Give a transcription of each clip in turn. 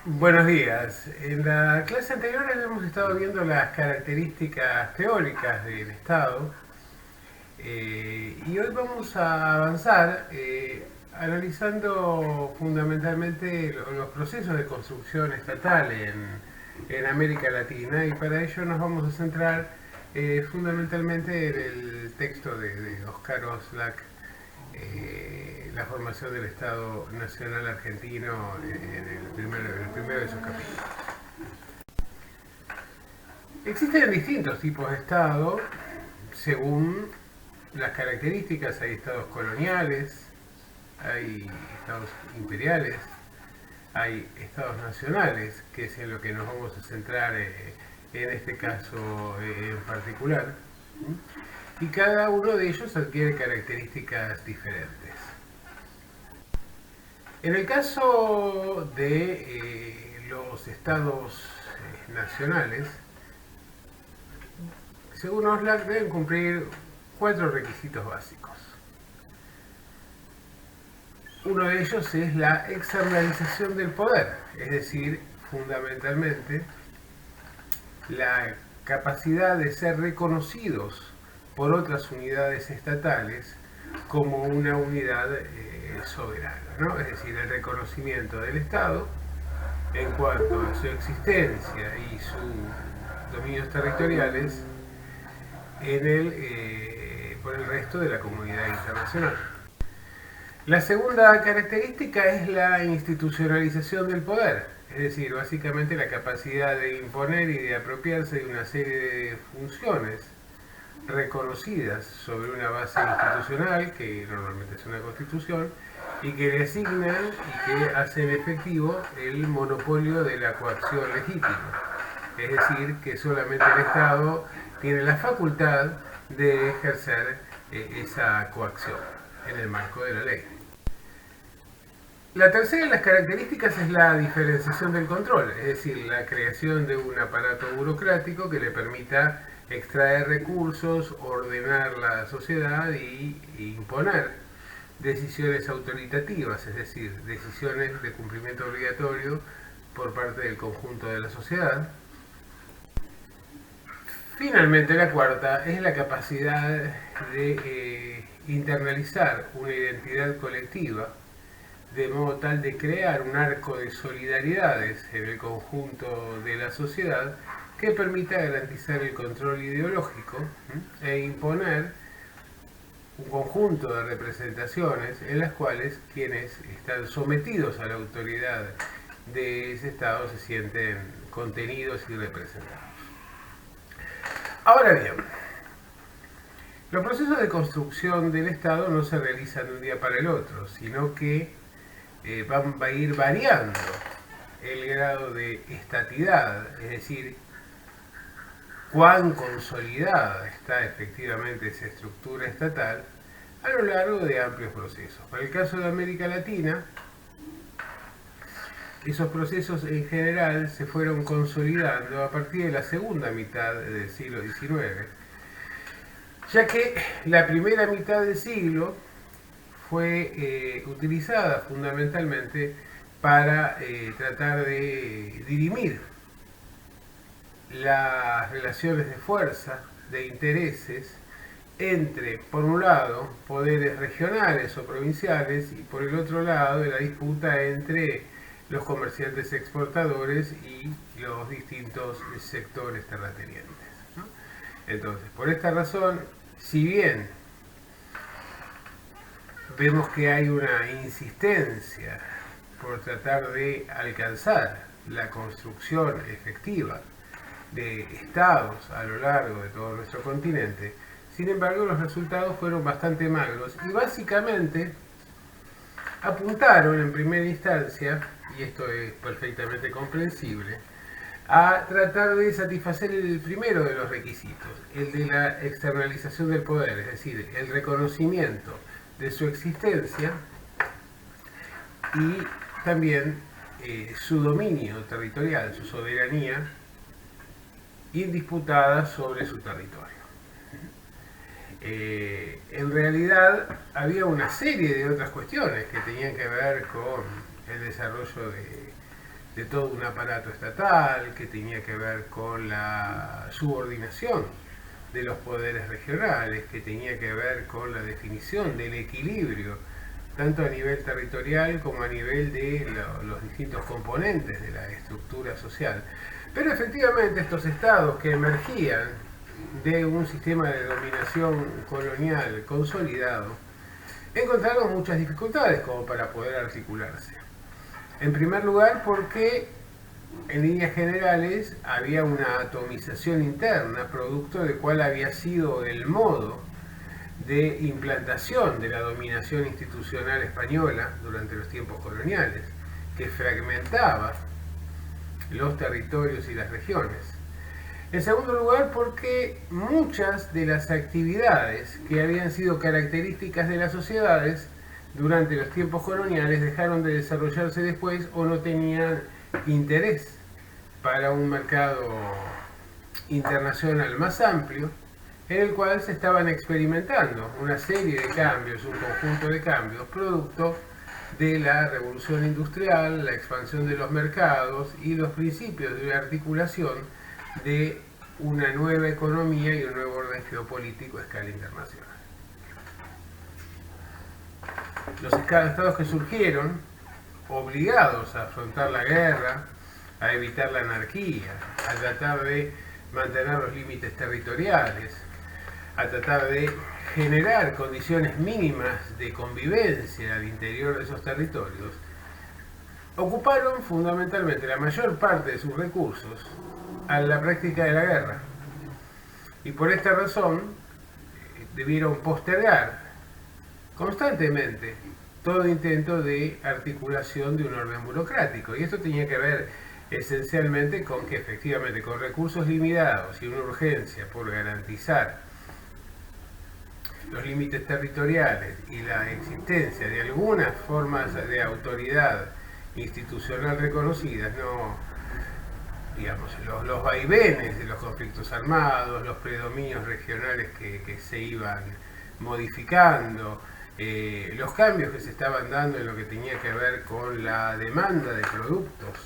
Buenos días. En la clase anterior habíamos estado viendo las características teóricas del Estado y hoy vamos a avanzar analizando fundamentalmente los procesos de construcción estatal en América Latina, y para ello nos vamos a centrar fundamentalmente en el texto de Oscar Oslak, la formación del Estado Nacional Argentino, en el primero de sus capítulos. Existen distintos tipos de Estado según las características. Hay estados coloniales, hay estados imperiales, hay estados nacionales, que es en lo que nos vamos a centrar en este caso en particular. Y cada uno de ellos adquiere características diferentes. En el caso de los estados nacionales, según Oslak, deben cumplir 4 requisitos básicos. Uno de ellos es la externalización del poder, es decir, fundamentalmente la capacidad de ser reconocidos por otras unidades estatales como una unidad soberana, ¿no? Es decir, el reconocimiento del Estado en cuanto a su existencia y sus dominios territoriales por el resto de la comunidad internacional. La segunda característica es la institucionalización del poder, es decir, básicamente la capacidad de imponer y de apropiarse de una serie de funciones reconocidas sobre una base institucional, que normalmente es una constitución, y que le asignan y que hacen efectivo el monopolio de la coacción legítima. Es decir, que solamente el Estado tiene la facultad de ejercer esa coacción en el marco de la ley. La tercera de las características es la diferenciación del control, es decir, la creación de un aparato burocrático que le permita extraer recursos, ordenar la sociedad y imponer decisiones autoritativas, es decir, decisiones de cumplimiento obligatorio por parte del conjunto de la sociedad. Finalmente, la cuarta es la capacidad de internalizar una identidad colectiva de modo tal de crear un arco de solidaridades en el conjunto de la sociedad que permita garantizar el control ideológico e imponer un conjunto de representaciones en las cuales quienes están sometidos a la autoridad de ese Estado se sienten contenidos y representados. Ahora bien, los procesos de construcción del Estado no se realizan de un día para el otro, sino que va a ir variando el grado de estatidad, es decir, cuán consolidada está efectivamente esa estructura estatal a lo largo de amplios procesos. Para el caso de América Latina, esos procesos en general se fueron consolidando a partir de la segunda mitad del siglo XIX, ya que la primera mitad del siglo fue utilizada fundamentalmente para tratar de dirimir las relaciones de fuerza, de intereses, entre, por un lado, poderes regionales o provinciales, y por el otro lado, la disputa entre los comerciantes exportadores y los distintos sectores terratenientes, ¿no? Entonces, por esta razón, si bien vemos que hay una insistencia por tratar de alcanzar la construcción efectiva de estados a lo largo de todo nuestro continente, sin embargo los resultados fueron bastante magros y básicamente apuntaron en primera instancia, y esto es perfectamente comprensible, a tratar de satisfacer el primero de los requisitos, el de la externalización del poder, es decir, el reconocimiento de su existencia y también su dominio territorial, su soberanía indisputada sobre su territorio. En realidad había una serie de otras cuestiones que tenían que ver con el desarrollo de todo un aparato estatal, que tenía que ver con la subordinación de los poderes regionales, que tenía que ver con la definición del equilibrio, tanto a nivel territorial como a nivel de los distintos componentes de la estructura social. Pero efectivamente estos estados que emergían de un sistema de dominación colonial consolidado, encontraron muchas dificultades como para poder articularse. En primer lugar, porque en líneas generales había una atomización interna, producto de cuál había sido el modo de implantación de la dominación institucional española durante los tiempos coloniales, que fragmentaba los territorios y las regiones. En segundo lugar, porque muchas de las actividades que habían sido características de las sociedades durante los tiempos coloniales dejaron de desarrollarse después o no tenían interés para un mercado internacional más amplio, en el cual se estaban experimentando una serie de cambios, un conjunto de cambios, producto de la revolución industrial, la expansión de los mercados y los principios de una articulación de una nueva economía y un nuevo orden geopolítico a escala internacional. Los estados que surgieron, obligados a afrontar la guerra, a evitar la anarquía, a tratar de mantener los límites territoriales, a tratar de generar condiciones mínimas de convivencia al interior de esos territorios, ocuparon fundamentalmente la mayor parte de sus recursos a la práctica de la guerra. Y por esta razón debieron postergar constantemente todo intento de articulación de un orden burocrático. Y esto tenía que ver esencialmente con que efectivamente con recursos limitados y una urgencia por garantizar los límites territoriales y la existencia de algunas formas de autoridad institucional reconocidas, digamos, los vaivenes de los conflictos armados, los predominios regionales que se iban modificando, los cambios que se estaban dando en lo que tenía que ver con la demanda de productos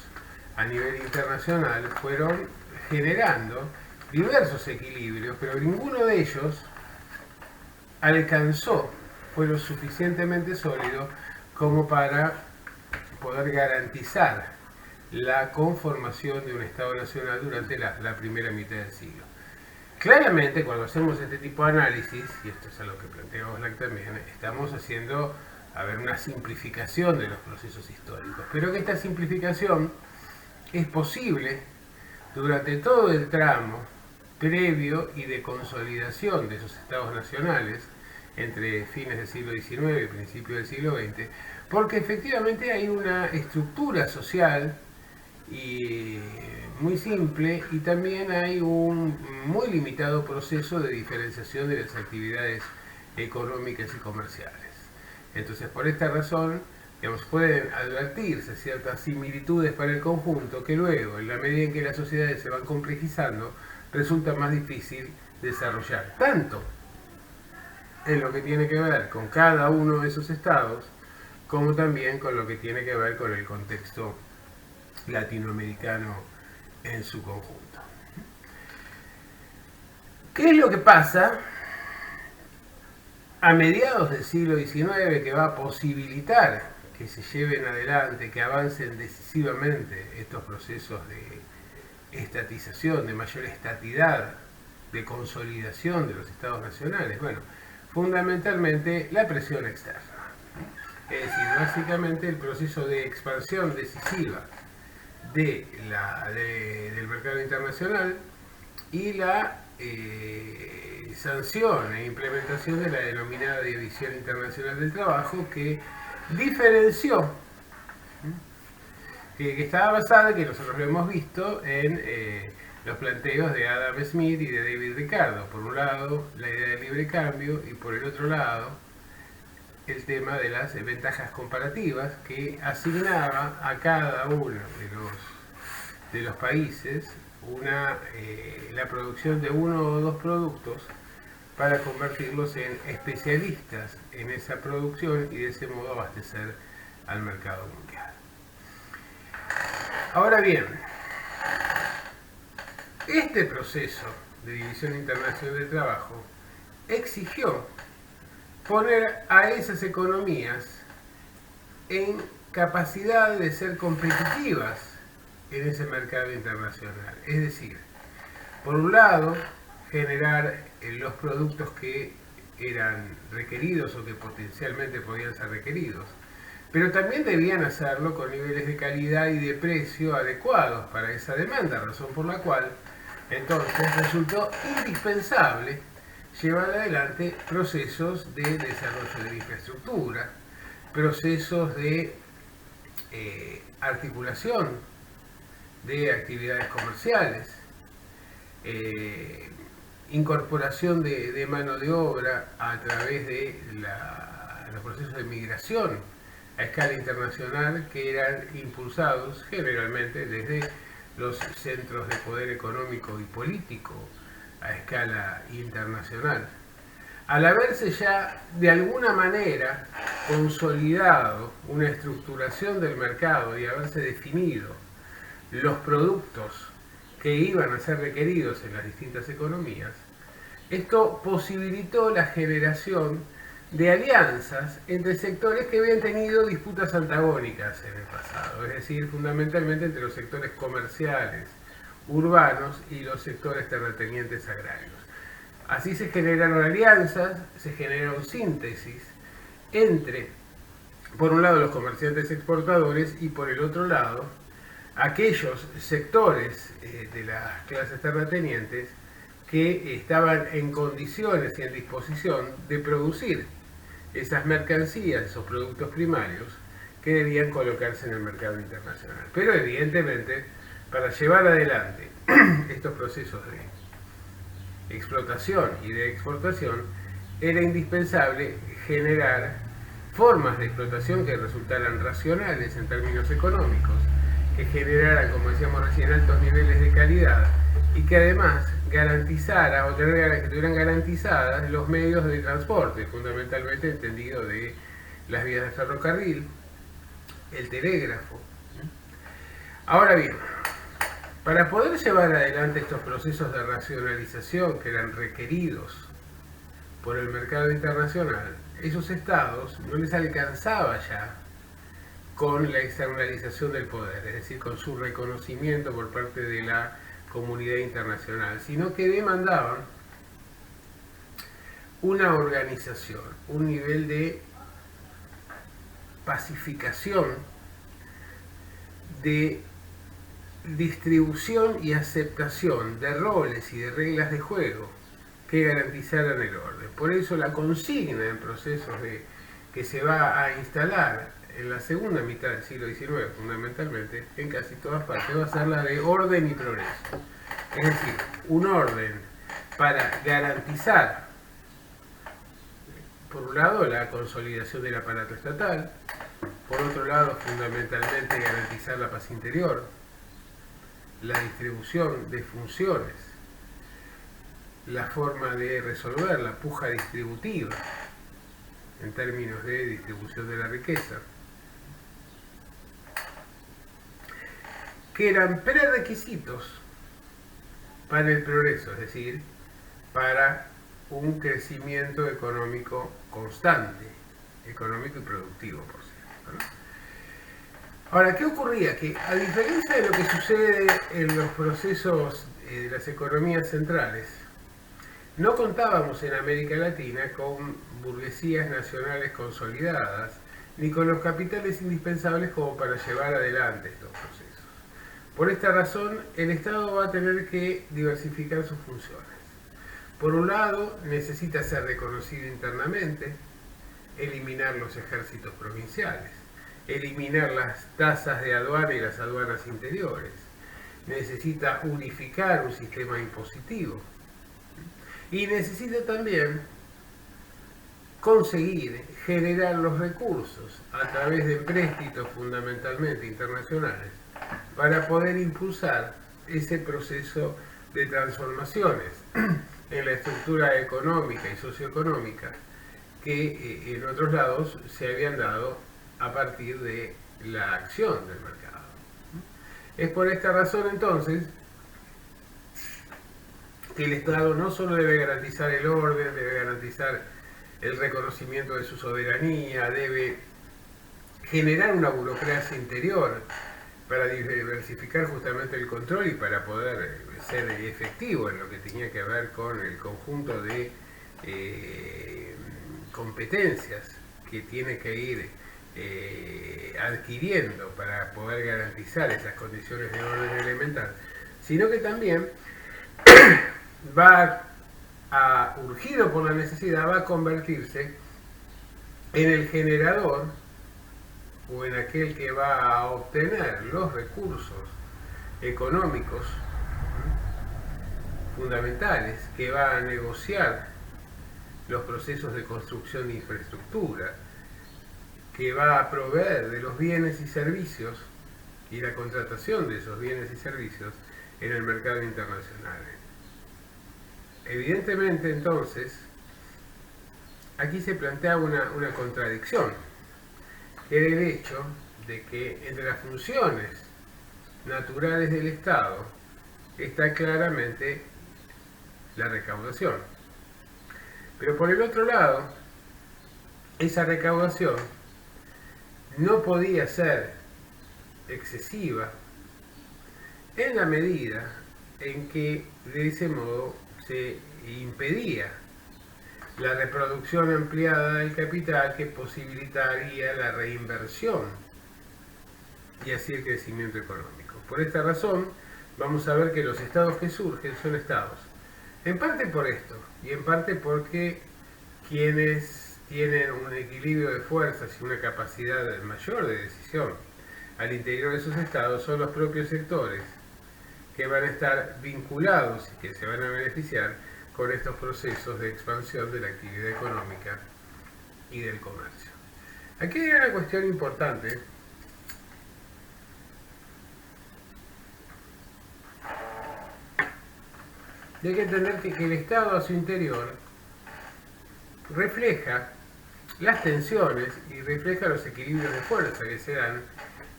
a nivel internacional, fueron generando diversos equilibrios, pero ninguno de ellos alcanzó, fue lo suficientemente sólido como para poder garantizar la conformación de un Estado nacional durante la primera mitad del siglo. Claramente, cuando hacemos este tipo de análisis, y esto es algo que plantea Oxlack también, estamos haciendo una simplificación de los procesos históricos, pero que esta simplificación es posible durante todo el tramo previo y de consolidación de esos estados nacionales entre fines del siglo XIX y principios del siglo XX, porque efectivamente hay una estructura social y muy simple, y también hay un muy limitado proceso de diferenciación de las actividades económicas y comerciales. Entonces, por esta razón, digamos, pueden advertirse ciertas similitudes para el conjunto que luego, en la medida en que las sociedades se van complejizando, resulta más difícil desarrollar, tanto en lo que tiene que ver con cada uno de esos estados, como también con lo que tiene que ver con el contexto latinoamericano en su conjunto. ¿Qué es lo que pasa a mediados del siglo XIX que va a posibilitar que se lleven adelante, que avancen decisivamente estos procesos de estatización, de mayor estatidad, de consolidación de los estados nacionales? Bueno, fundamentalmente la presión externa. Es decir, básicamente el proceso de expansión decisiva del mercado internacional y la sanción e implementación de la denominada División Internacional del Trabajo, que diferenció, que estaba basada, que nosotros lo hemos visto, en los planteos de Adam Smith y de David Ricardo. Por un lado, la idea del libre cambio, y por el otro lado, el tema de las ventajas comparativas, que asignaba a cada uno de los países la producción de uno o dos productos para convertirlos en especialistas en esa producción y de ese modo abastecer al mercado mundial. Ahora bien, este proceso de división internacional del trabajo exigió poner a esas economías en capacidad de ser competitivas en ese mercado internacional. Es decir, por un lado, generar los productos que eran requeridos o que potencialmente podían ser requeridos, pero también debían hacerlo con niveles de calidad y de precio adecuados para esa demanda, razón por la cual entonces resultó indispensable llevar adelante procesos de desarrollo de la infraestructura, procesos de articulación de actividades comerciales, incorporación de mano de obra a través de los procesos de migración a escala internacional que eran impulsados generalmente desde los centros de poder económico y político a escala internacional. Al haberse ya de alguna manera consolidado una estructuración del mercado y haberse definido los productos que iban a ser requeridos en las distintas economías, esto posibilitó la generación de alianzas entre sectores que habían tenido disputas antagónicas en el pasado, es decir, fundamentalmente entre los sectores comerciales, urbanos y los sectores terratenientes agrarios. Así se generaron alianzas, se generaron síntesis entre, por un lado, los comerciantes exportadores y por el otro lado, aquellos sectores de las clases terratenientes que estaban en condiciones y en disposición de producir esas mercancías, esos productos primarios que debían colocarse en el mercado internacional. Pero evidentemente, para llevar adelante estos procesos de explotación y de exportación, era indispensable generar formas de explotación que resultaran racionales en términos económicos, que generaran, como decíamos recién, altos niveles de calidad y que además garantizara o que tuvieran garantizadas los medios de transporte, fundamentalmente entendido de las vías de ferrocarril, el telégrafo. Ahora bien, para poder llevar adelante estos procesos de racionalización que eran requeridos por el mercado internacional, esos estados no les alcanzaba ya con la externalización del poder, es decir, con su reconocimiento por parte de la comunidad internacional, sino que demandaban una organización, un nivel de pacificación, de distribución y aceptación de roles y de reglas de juego que garantizaran el orden. Por eso la consigna en procesos que se va a instalar en la segunda mitad del siglo XIX, fundamentalmente, en casi todas partes, va a ser la de orden y progreso. Es decir, un orden para garantizar, por un lado, la consolidación del aparato estatal, por otro lado, fundamentalmente, garantizar la paz interior, la distribución de funciones, la forma de resolver la puja distributiva en términos de distribución de la riqueza, que eran prerequisitos para el progreso, es decir, para un crecimiento económico constante, económico y productivo, por cierto, ¿no? Ahora, ¿qué ocurría? Que a diferencia de lo que sucede en los procesos de las economías centrales, no contábamos en América Latina con burguesías nacionales consolidadas, ni con los capitales indispensables como para llevar adelante estos procesos. Por esta razón, el Estado va a tener que diversificar sus funciones. Por un lado, necesita ser reconocido internamente, eliminar los ejércitos provinciales, eliminar las tasas de aduana y las aduanas interiores, necesita unificar un sistema impositivo y necesita también conseguir generar los recursos a través de empréstitos fundamentalmente internacionales para poder impulsar ese proceso de transformaciones en la estructura económica y socioeconómica que en otros lados se habían dado a partir de la acción del mercado. Es por esta razón entonces que el Estado no solo debe garantizar el orden, debe garantizar el reconocimiento de su soberanía, debe generar una burocracia interior para diversificar justamente el control y para poder ser efectivo en lo que tenía que ver con el conjunto de competencias que tiene que ir adquiriendo para poder garantizar esas condiciones de orden elemental, sino que también urgido por la necesidad, va a convertirse en el generador o en aquel que va a obtener los recursos económicos fundamentales, que va a negociar los procesos de construcción de infraestructura, que va a proveer de los bienes y servicios y la contratación de esos bienes y servicios en el mercado internacional. Evidentemente, entonces, aquí se plantea una contradicción, que es el hecho de que entre las funciones naturales del Estado está claramente la recaudación. Pero por el otro lado, esa recaudación no podía ser excesiva en la medida en que de ese modo se impedía la reproducción ampliada del capital que posibilitaría la reinversión y así el crecimiento económico. Por esta razón, vamos a ver que los estados que surgen son estados, en parte por esto, y en parte porque quienes tienen un equilibrio de fuerzas y una capacidad mayor de decisión al interior de esos estados son los propios sectores que van a estar vinculados y que se van a beneficiar con estos procesos de expansión de la actividad económica y del comercio. Aquí hay una cuestión importante y hay que entender que el Estado a su interior refleja las tensiones y refleja los equilibrios de fuerza que se dan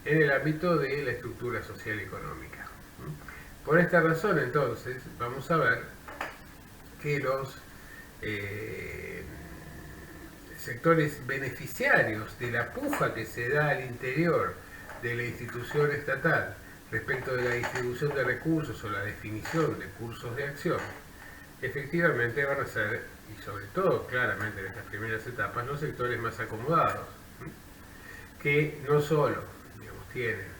en el ámbito de la estructura social y económica. Por esta razón, entonces, vamos a ver que los sectores beneficiarios de la puja que se da al interior de la institución estatal respecto de la distribución de recursos o la definición de cursos de acción, efectivamente van a ser, y sobre todo claramente en estas primeras etapas, los sectores más acomodados, que no solo, digamos, tienen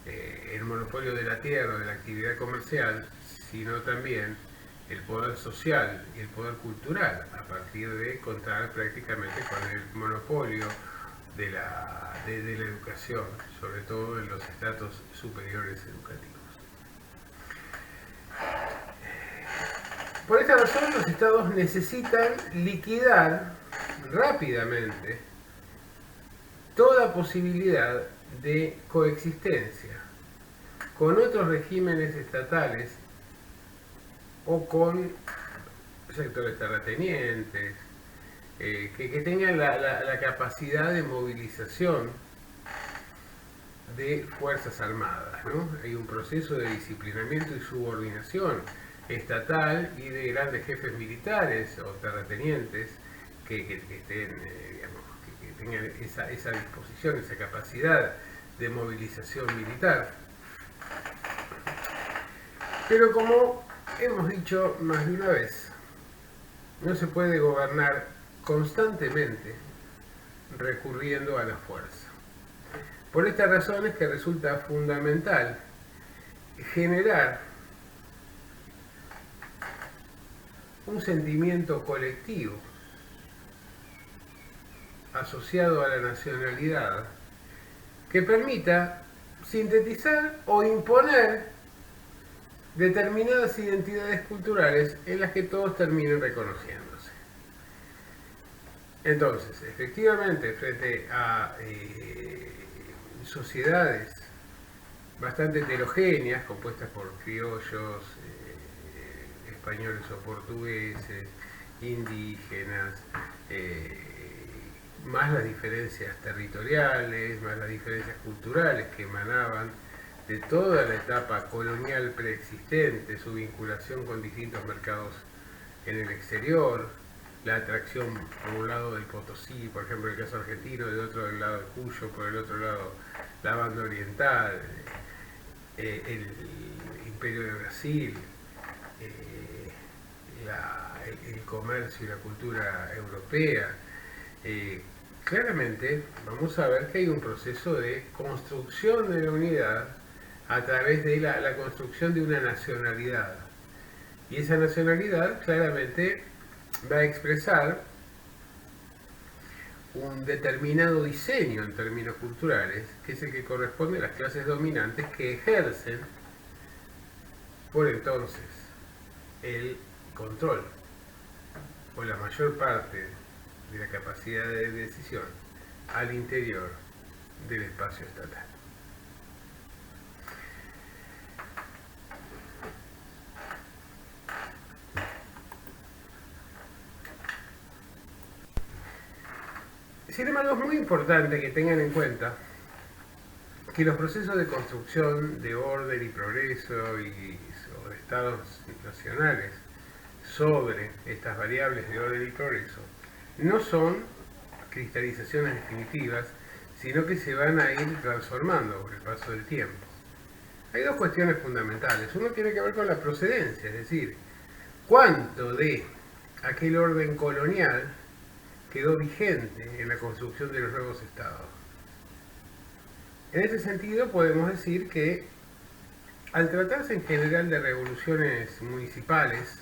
el monopolio de la tierra, de la actividad comercial, sino también el poder social y el poder cultural, a partir de contar prácticamente con el monopolio de la educación, sobre todo en los estratos superiores educativos. Por esta razón, los estados necesitan liquidar rápidamente toda posibilidad de coexistencia con otros regímenes estatales o con sectores terratenientes que tengan la capacidad de movilización de fuerzas armadas, ¿no? Hay un proceso de disciplinamiento y subordinación estatal y de grandes jefes militares o terratenientes que estén, digamos, que tengan esa disposición, esa capacidad de movilización militar. Pero como hemos dicho más de una vez, no se puede gobernar constantemente recurriendo a la fuerza. Por esta razón es que resulta fundamental generar un sentimiento colectivo asociado a la nacionalidad que permita sintetizar o imponer determinadas identidades culturales en las que todos terminen reconociéndose. Entonces, efectivamente, frente a sociedades bastante heterogéneas, compuestas por criollos, españoles o portugueses, indígenas, más las diferencias territoriales, más las diferencias culturales que emanaban de toda la etapa colonial preexistente, su vinculación con distintos mercados en el exterior, la atracción por un lado del Potosí, por ejemplo el caso argentino, de otro del lado de Cuyo, por el otro lado la banda oriental, el Imperio de Brasil, el comercio y la cultura europea. Claramente vamos a ver que hay un proceso de construcción de la unidad a través de la construcción de una nacionalidad. Y esa nacionalidad claramente va a expresar un determinado diseño en términos culturales, que es el que corresponde a las clases dominantes que ejercen por entonces el control o la mayor parte de la capacidad de decisión al interior del espacio estatal. Sin embargo, es muy importante que tengan en cuenta que los procesos de construcción de orden y progreso y sobre estados nacionales sobre estas variables de orden y progreso no son cristalizaciones definitivas, sino que se van a ir transformando con el paso del tiempo. Hay dos cuestiones fundamentales. Uno tiene que ver con la procedencia, es decir, cuánto de aquel orden colonial quedó vigente en la construcción de los nuevos estados. En ese sentido podemos decir que al tratarse en general de revoluciones municipales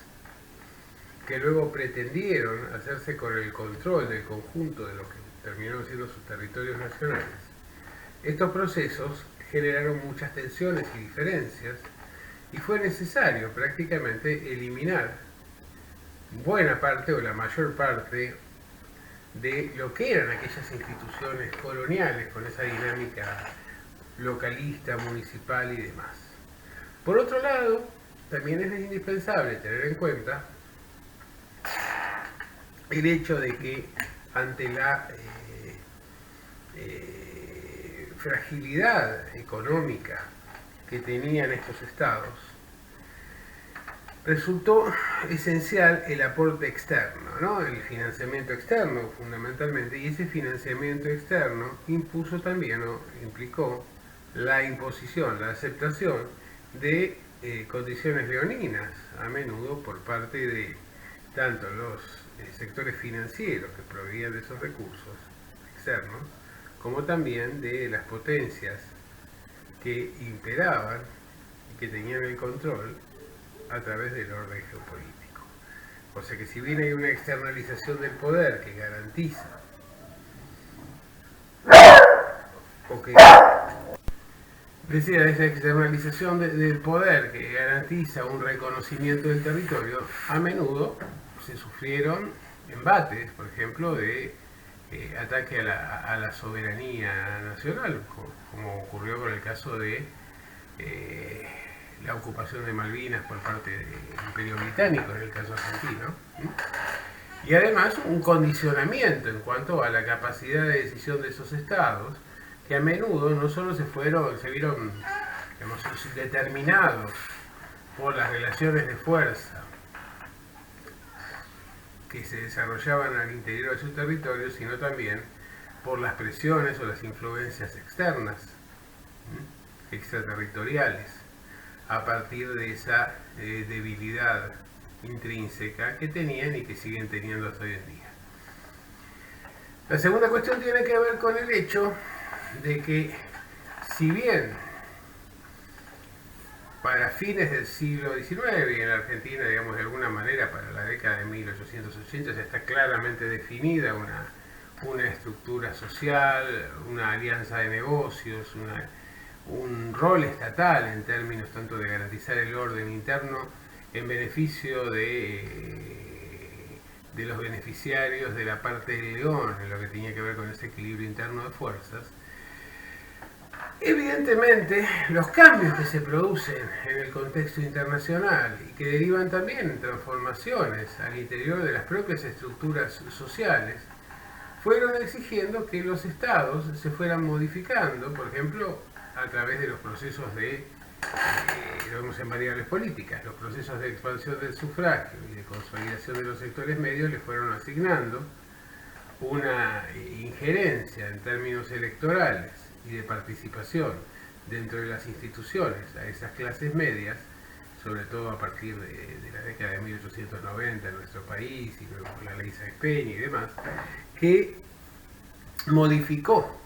que luego pretendieron hacerse con el control del conjunto de lo que terminaron siendo sus territorios nacionales, estos procesos generaron muchas tensiones y diferencias y fue necesario prácticamente eliminar buena parte o la mayor parte de lo que eran aquellas instituciones coloniales con esa dinámica localista, municipal y demás. Por otro lado, también es indispensable tener en cuenta el hecho de que ante la fragilidad económica que tenían estos estados, resultó esencial el aporte externo, ¿no? El financiamiento externo fundamentalmente, y ese financiamiento externo impuso también, o implicó, la imposición, la aceptación de condiciones leoninas, a menudo por parte de tanto los sectores financieros que proveían de esos recursos externos, como también de las potencias que imperaban y que tenían el control a través del orden geopolítico. O sea que si bien hay una externalización del poder que garantiza o que decía esa externalización del poder que garantiza un reconocimiento del territorio, a menudo se sufrieron embates, por ejemplo, de ataque a la soberanía nacional, como ocurrió con el caso de la ocupación de Malvinas por parte del Imperio Británico, en el caso argentino, y además un condicionamiento en cuanto a la capacidad de decisión de esos estados, que a menudo no solo se vieron, digamos, determinados por las relaciones de fuerza que se desarrollaban al interior de su territorio, sino también por las presiones o las influencias externas, extraterritoriales, a partir de esa debilidad intrínseca que tenían y que siguen teniendo hasta hoy en día. La segunda cuestión tiene que ver con el hecho de que, si bien para fines del siglo XIX y en la Argentina, digamos, de alguna manera para la década de 1880 ya está claramente definida una estructura social, una alianza de negocios, un rol estatal en términos tanto de garantizar el orden interno en beneficio de los beneficiarios de la parte del león, en lo que tenía que ver con ese equilibrio interno de fuerzas. Evidentemente, los cambios que se producen en el contexto internacional y que derivan también en transformaciones al interior de las propias estructuras sociales, fueron exigiendo que los estados se fueran modificando, por ejemplo, a través de los procesos de, lo vemos en variables políticas, los procesos de expansión del sufragio y de consolidación de los sectores medios le fueron asignando una injerencia en términos electorales y de participación dentro de las instituciones a esas clases medias, sobre todo a partir de la década de 1890 en nuestro país y luego con la ley Sáenz-Peña y demás, que modificó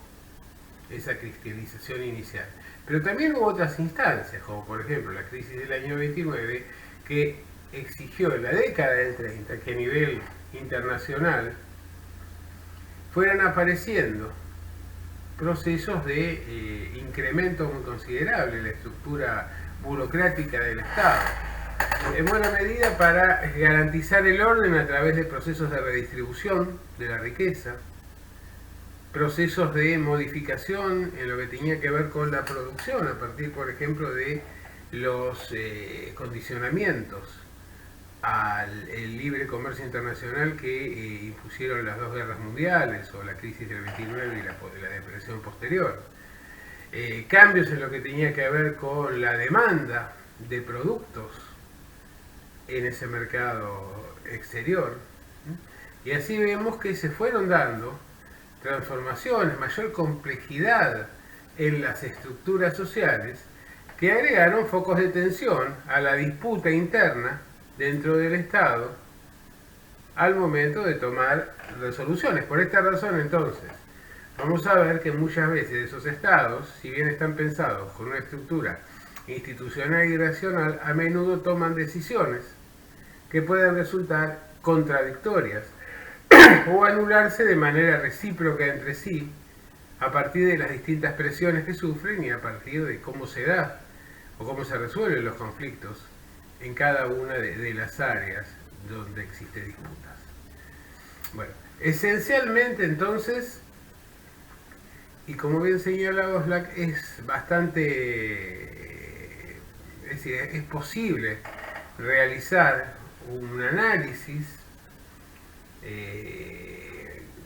esa cristianización inicial. Pero también hubo otras instancias, como por ejemplo la crisis del año 29, que exigió en la década del 30 que a nivel internacional fueran apareciendo procesos de incremento muy considerable en la estructura burocrática del Estado, en buena medida para garantizar el orden a través de procesos de redistribución de la riqueza, procesos de modificación en lo que tenía que ver con la producción, a partir, por ejemplo, de los condicionamientos al libre comercio internacional que impusieron las dos guerras mundiales o la crisis del 29 y la depresión posterior. Cambios en lo que tenía que ver con la demanda de productos en ese mercado exterior. Y así vemos que se fueron dando transformaciones, mayor complejidad en las estructuras sociales que agregaron focos de tensión a la disputa interna dentro del Estado al momento de tomar resoluciones. Por esta razón, entonces, vamos a ver que muchas veces esos estados, si bien están pensados con una estructura institucional y racional, a menudo toman decisiones que pueden resultar contradictorias o anularse de manera recíproca entre sí a partir de las distintas presiones que sufren y a partir de cómo se da o cómo se resuelven los conflictos en cada una de las áreas donde existen disputas. Bueno, esencialmente entonces, y como bien señala Oxlack, es bastante, es decir, es posible realizar un análisis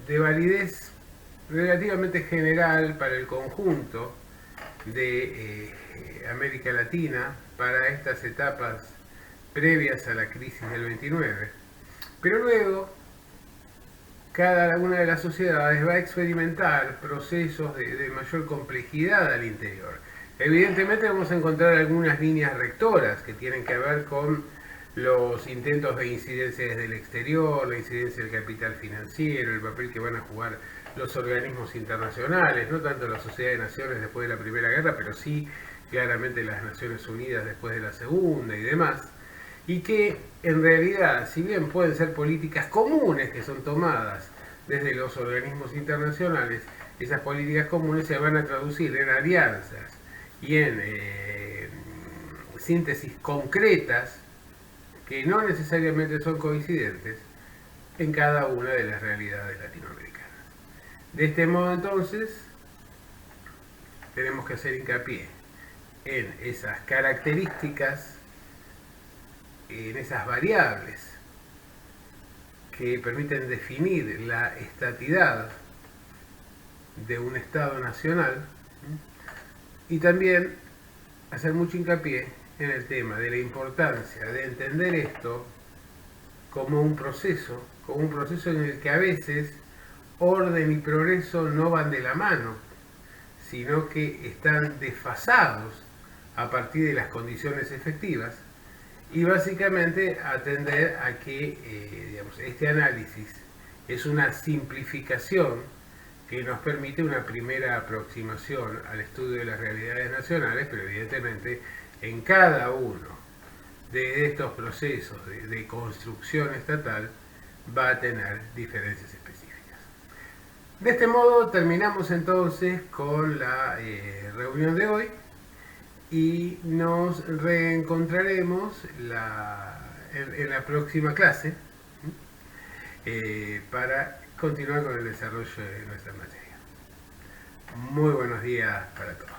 de validez relativamente general para el conjunto de América Latina para estas etapas previas a la crisis del 29. Pero luego, cada una de las sociedades va a experimentar procesos de mayor complejidad al interior. Evidentemente vamos a encontrar algunas líneas rectoras que tienen que ver con los intentos de incidencia desde el exterior, la incidencia del capital financiero, el papel que van a jugar los organismos internacionales, no tanto la Sociedad de Naciones después de la Primera Guerra, pero sí claramente las Naciones Unidas después de la Segunda y demás, y que en realidad, si bien pueden ser políticas comunes que son tomadas desde los organismos internacionales, esas políticas comunes se van a traducir en alianzas y en síntesis concretas que no necesariamente son coincidentes en cada una de las realidades latinoamericanas. De este modo, entonces, tenemos que hacer hincapié en esas características, en esas variables que permiten definir la estatidad de un Estado nacional, y también hacer mucho hincapié en el tema de la importancia de entender esto como un proceso en el que a veces orden y progreso no van de la mano, sino que están desfasados a partir de las condiciones efectivas, y básicamente atender a que digamos, este análisis es una simplificación que nos permite una primera aproximación al estudio de las realidades nacionales, pero evidentemente en cada uno de estos procesos de construcción estatal va a tener diferencias específicas. De este modo terminamos entonces con la reunión de hoy y nos reencontraremos en la próxima clase para continuar con el desarrollo de nuestra materia. Muy buenos días para todos.